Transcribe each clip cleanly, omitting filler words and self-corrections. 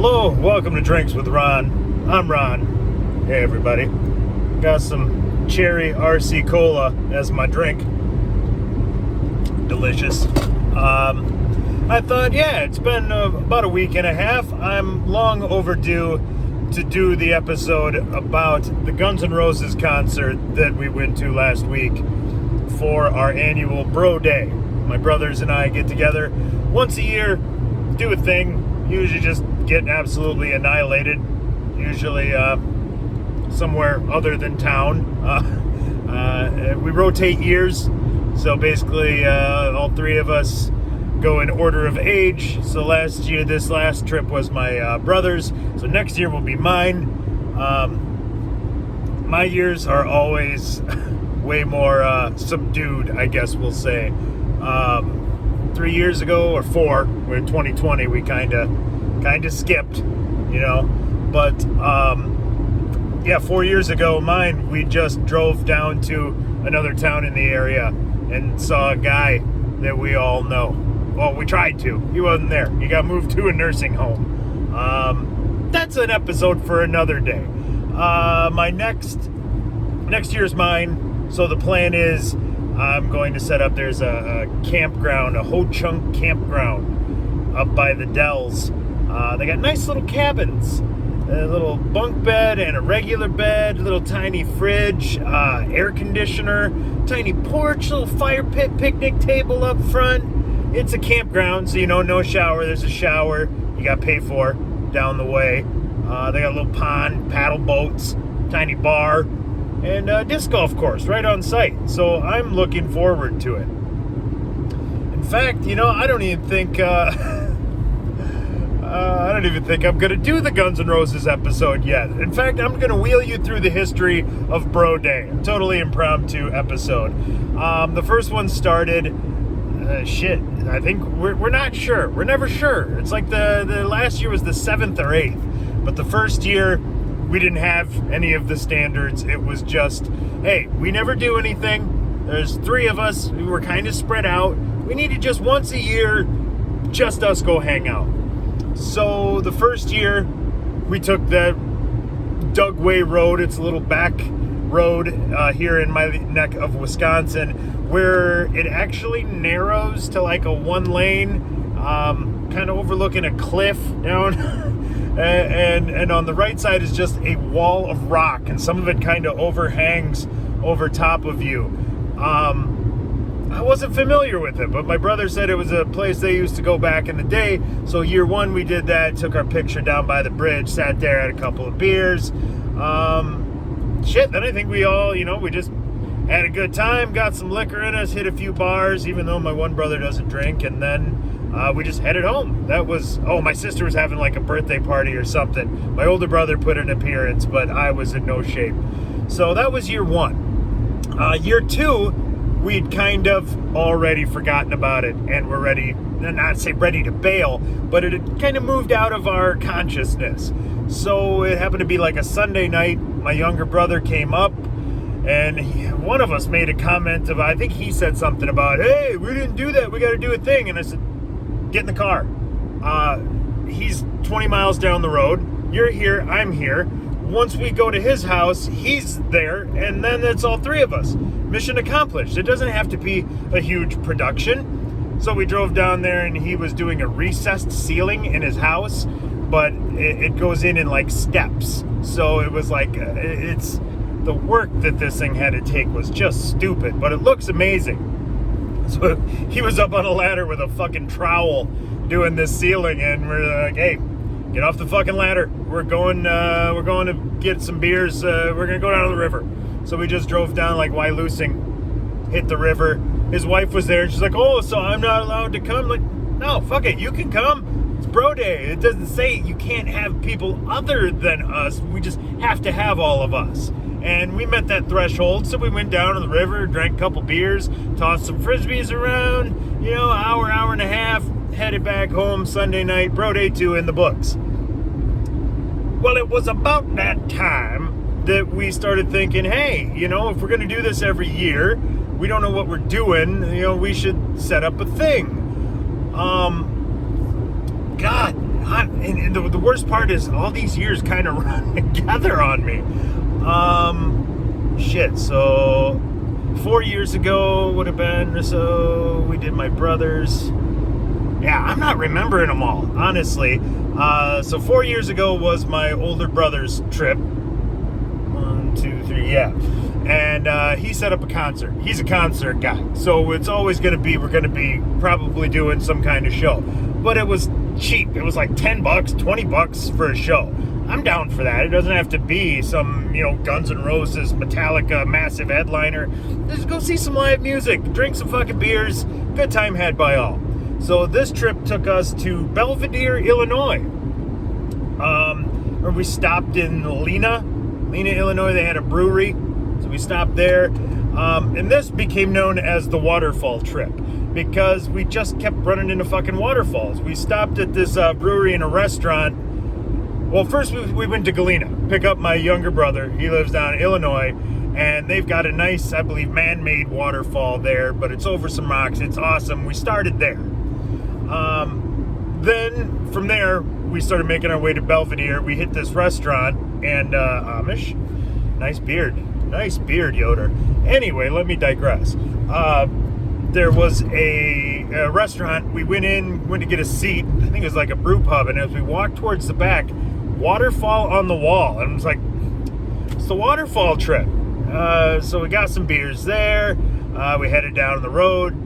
Hello, welcome to Drinks with Ron. I'm Ron. Hey everybody. Got some cherry RC Cola as my drink. Delicious. I thought, it's been about a week and a half. I'm long overdue to do the episode about the Guns N' Roses concert that we went to last week for our annual Bro Day. My brothers and I get together once a year, do a thing, usually just get absolutely annihilated, usually somewhere other than town. We rotate years, so basically all three of us go in order of age. So this last trip was my brother's, so next year will be mine. My years are always way more subdued, I guess we'll say. 3 years ago, or four, we're in 2020, we kind of skipped, but 4 years ago, mine, we just drove down to another town in the area and saw a guy that we all know. Well, we tried to. He wasn't there. He got moved to a nursing home. That's an episode for another day. My next year's mine. So the plan is I'm going to set up, there's a campground, a Ho Chunk campground up by the Dells. They got nice little cabins, a little bunk bed and a regular bed, little tiny fridge, air conditioner, tiny porch, little fire pit, picnic table up front. It's a campground, so no shower. There's a shower you got to pay for down the way. They got a little pond, paddle boats, tiny bar, and a disc golf course right on site. So I'm looking forward to it. In fact, I don't even think I'm going to do the Guns N' Roses episode yet. In fact, I'm going to wheel you through the history of Bro Day. A totally impromptu episode. The first one started, I think we're not sure. We're never sure. It's like the last year was the 7th or 8th. But the first year, we didn't have any of the standards. It was just, hey, we never do anything. There's three of us. We were kind of spread out. We needed just once a year, just us go hang out. So the first year, we took the Dugway Road. It's a little back road here in my neck of Wisconsin, where it actually narrows to like a one lane, kind of overlooking a cliff down. And on the right side is just a wall of rock, and some of it kind of overhangs over top of you. I wasn't familiar with it, but my brother said it was a place they used to go back in the day. So year one, we did that, took our picture down by the bridge, sat there, had a couple of beers. Then I think we all, we just had a good time, got some liquor in us, hit a few bars, even though my one brother doesn't drink, and then we just headed home. That was, my sister was having like a birthday party or something. My older brother put in an appearance, but I was in no shape. So that was year one. Year two, we'd kind of already forgotten about it, and we're ready, not say ready to bail, but it had kind of moved out of our consciousness. So it happened to be like a Sunday night. My younger brother came up, and one of us made a comment of, I think he said something about, hey, we didn't do that, we got to do a thing. And I said, get in the car. He's 20 miles down the road. You're here, I'm here. Once we go to his house, he's there, and then it's all three of us. Mission accomplished. It doesn't have to be a huge production. So we drove down there, and he was doing a recessed ceiling in his house, but it goes in like steps. So it was like, it's the work that this thing had to take was just stupid, but it looks amazing. So he was up on a ladder with a fucking trowel doing this ceiling, and we're like, hey, get off the fucking ladder. We're going to get some beers. We're going to go down to the river. So we just drove down like Wyalusing, hit the river. His wife was there, and she's like, oh, so I'm not allowed to come? Like, no, fuck it, you can come. It's Bro Day. It doesn't say you can't have people other than us. We just have to have all of us. And we met that threshold, so we went down to the river, drank a couple beers, tossed some frisbees around, hour and a half, headed back home Sunday night, Bro Day 2 in the books. Well, it was about that time that we started thinking, hey, if we're going to do this every year, we don't know what we're doing, we should set up a thing. God, And the worst part is all these years kind of run together on me. So 4 years ago would have been, so we did my brother's. Yeah, I'm not remembering them all, honestly. So 4 years ago was my older brother's trip. 1, 2, 3, yeah. And he set up a concert. He's a concert guy. So it's always going to be, we're going to be probably doing some kind of show. But it was cheap. It was like $10, $20 for a show. I'm down for that. It doesn't have to be some, Guns N' Roses, Metallica, massive headliner. Just go see some live music, drink some fucking beers. Good time had by all. So this trip took us to Belvidere, Illinois. Where we stopped in Lena, Illinois. They had a brewery, so we stopped there. And this became known as the waterfall trip because we just kept running into fucking waterfalls. We stopped at this brewery and a restaurant. Well, first we went to Galena, pick up my younger brother. He lives down in Illinois, and they've got a nice, I believe, man-made waterfall there, but it's over some rocks. It's awesome. We started there. Then from there, we started making our way to Belvidere. We hit this restaurant, and Amish, nice beard, Yoder. Anyway, let me digress. There was a restaurant. We went to get a seat. I think it was like a brew pub, and as we walked towards the back, waterfall on the wall, and I was like, it's the waterfall trip. So we got some beers there. We headed down the road.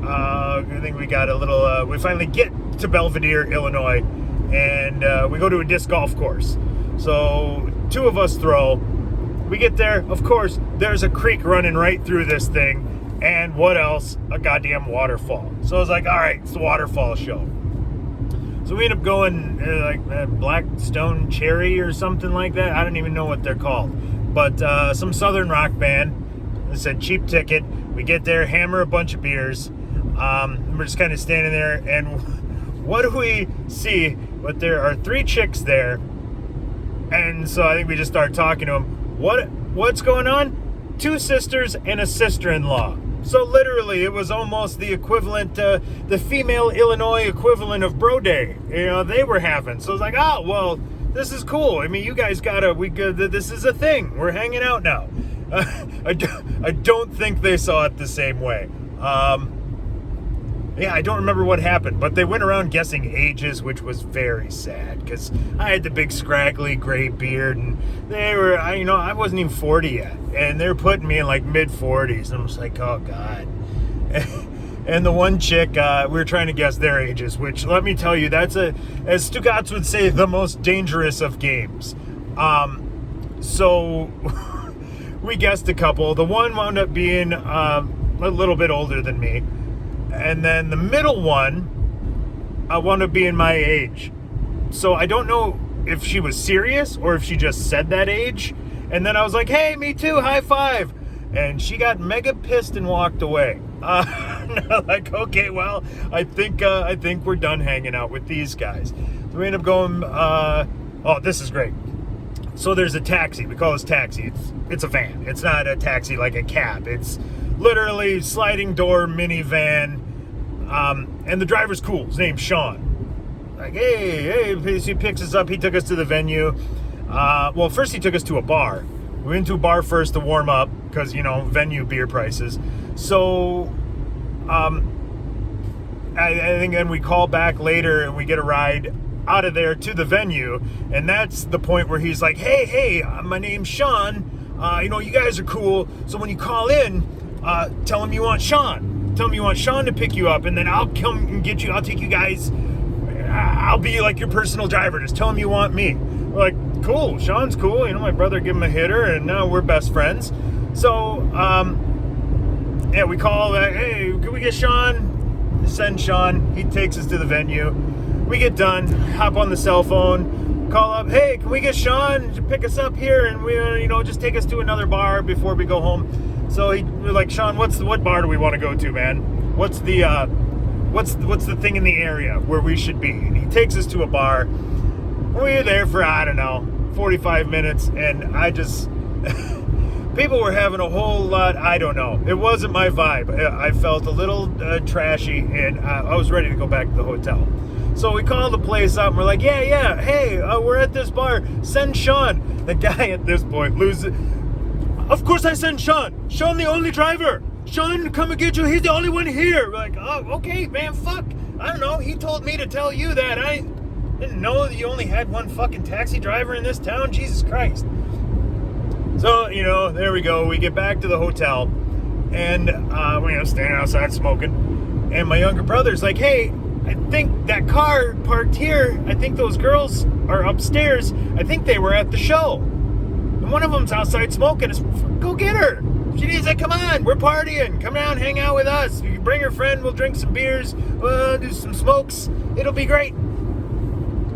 I think we got a little, we finally get to Belvidere, Illinois, and we go to a disc golf course. So 2 of us throw. We get there, of course, there's a creek running right through this thing, and what else? A goddamn waterfall. So I was like, all right, it's the waterfall show. So we end up going like Blackstone Cherry or something like that. I don't even know what they're called. But some southern rock band. They said cheap ticket. We get there, hammer a bunch of beers. We're just kind of standing there, and what do we see? But there are 3 chicks there, and so I think we just started talking to them. What's going on? 2 sisters and a sister-in-law. So literally, it was almost the equivalent, the female Illinois equivalent of Bro Day. They were having. So I was like, oh well, this is cool. I mean, you guys this is a thing. We're hanging out now. I don't think they saw it the same way. Yeah, I don't remember what happened, but they went around guessing ages, which was very sad because I had the big scraggly gray beard, and they were, I wasn't even 40 yet, and they're putting me in like mid 40s, and I'm just like, oh god. And the one chick, we were trying to guess their ages, which let me tell you, that's as Stugatz would say, the most dangerous of games. So we guessed a couple. The one wound up being a little bit older than me. And then the middle one wound up being my age. So I don't know if she was serious or if she just said that age. And then I was like, hey, me too, high five. And she got mega pissed and walked away. Like, okay, well, I think we're done hanging out with these guys. So we end up going, oh, this is great. So there's a taxi. We call this taxi. It's a van. It's not a taxi like a cab. It's literally sliding door minivan. And the driver's cool. His name's Sean. Like, hey, he picks us up. He took us to the venue. Well, first he took us to a bar. We went to a bar first to warm up because, venue beer prices. So, I think then we call back later and we get a ride out of there to the venue. And that's the point where he's like, hey, my name's Sean. You guys are cool. So when you call in, tell him you want Sean. Tell him you want Sean to pick you up, and then I'll come and get you. I'll take you guys. I'll be like your personal driver. Just tell him you want me. We're like, cool. Sean's cool. My brother gave him a hitter, and now we're best friends. So, yeah, we call. Hey, can we get Sean? Send Sean. He takes us to the venue. We get done. Hop on the cell phone. Call up. Hey, can we get Sean to pick us up here, and we, just take us to another bar before we go home. So we're like, Sean, what bar do we want to go to, man? What's the thing in the area where we should be? And he takes us to a bar. We were there for, 45 minutes, and I just, people were having a whole lot, I don't know. It wasn't my vibe. I felt a little trashy, and I was ready to go back to the hotel. So we call the place up and we're like, yeah, hey, we're at this bar. Send Sean. The guy at this point loses. Of course I send Sean. Sean, the only driver. Sean, come and get you. He's the only one here. We're like, oh, okay, man, fuck. I don't know. He told me to tell you that. I didn't know that you only had one fucking taxi driver in this town. Jesus Christ. So, there we go. We get back to the hotel and we're standing outside smoking. And my younger brother's like, hey, I think that car parked here. I think those girls are upstairs. I think they were at the show. And one of them's outside smoking. Go get her. She's like, come on, we're partying. Come down, hang out with us. You can bring your friend. We'll drink some beers. We'll do some smokes. It'll be great.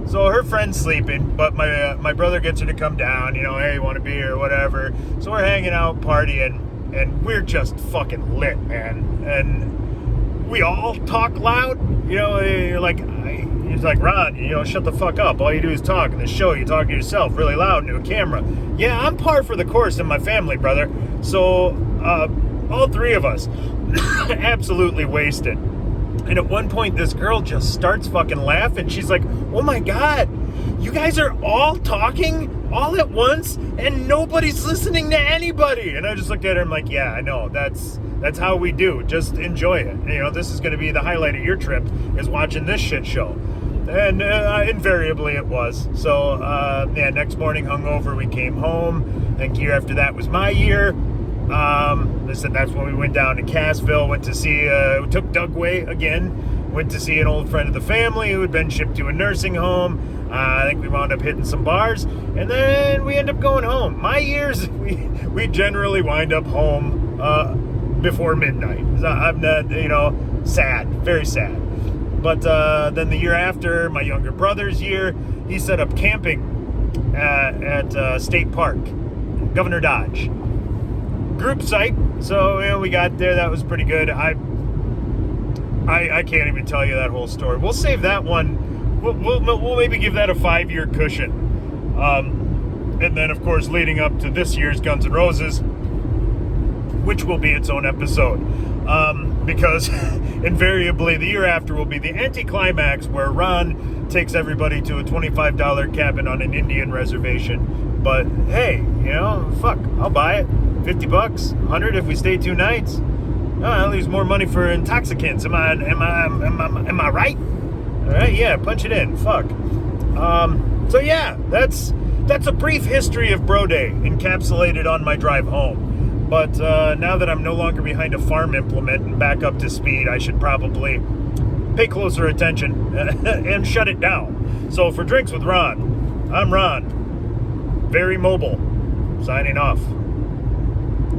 So her friend's sleeping, but my brother gets her to come down. Hey, you want a beer or whatever. So we're hanging out, partying, and we're just fucking lit, man. And we all talk loud. You're like, he's like, Ron, shut the fuck up. All you do is talk. In the show, you talk to yourself really loud into a camera. Yeah, I'm par for the course in my family, brother. So, all three of us absolutely wasted. And at one point, this girl just starts fucking laughing. She's like, oh my God, you guys are all talking all at once and nobody's listening to anybody. And I just looked at her and I'm like, yeah, I know. That's how we do. Just enjoy it. This is going to be the highlight of your trip is watching this shit show. And invariably it was. So, next morning hungover, we came home. I think year after that was my year. That's when we went down to Cassville, went to see, took Doug Way again, went to see an old friend of the family who had been shipped to a nursing home. I think we wound up hitting some bars, and then we end up going home. My years, we generally wind up home before midnight. I'm not, sad, very sad. But then the year after, my younger brother's year, he set up camping at State Park, Governor Dodge. Group site, so we got there. That was pretty good. I can't even tell you that whole story. We'll save that one. We'll maybe give that a 5-year cushion. And then, of course, leading up to this year's Guns N' Roses, which will be its own episode. Because invariably the year after will be the anticlimax where Ron takes everybody to a $25 cabin on an Indian reservation. But hey, fuck, I'll buy it. $50, $100 if we stay 2 nights. That leaves more money for intoxicants. Am I right? All right, yeah, punch it in. Fuck. So yeah, that's a brief history of Bro Day encapsulated on my drive home. But now that I'm no longer behind a farm implement and back up to speed, I should probably pay closer attention and shut it down. So for Drinks with Ron, I'm Ron, very mobile, signing off.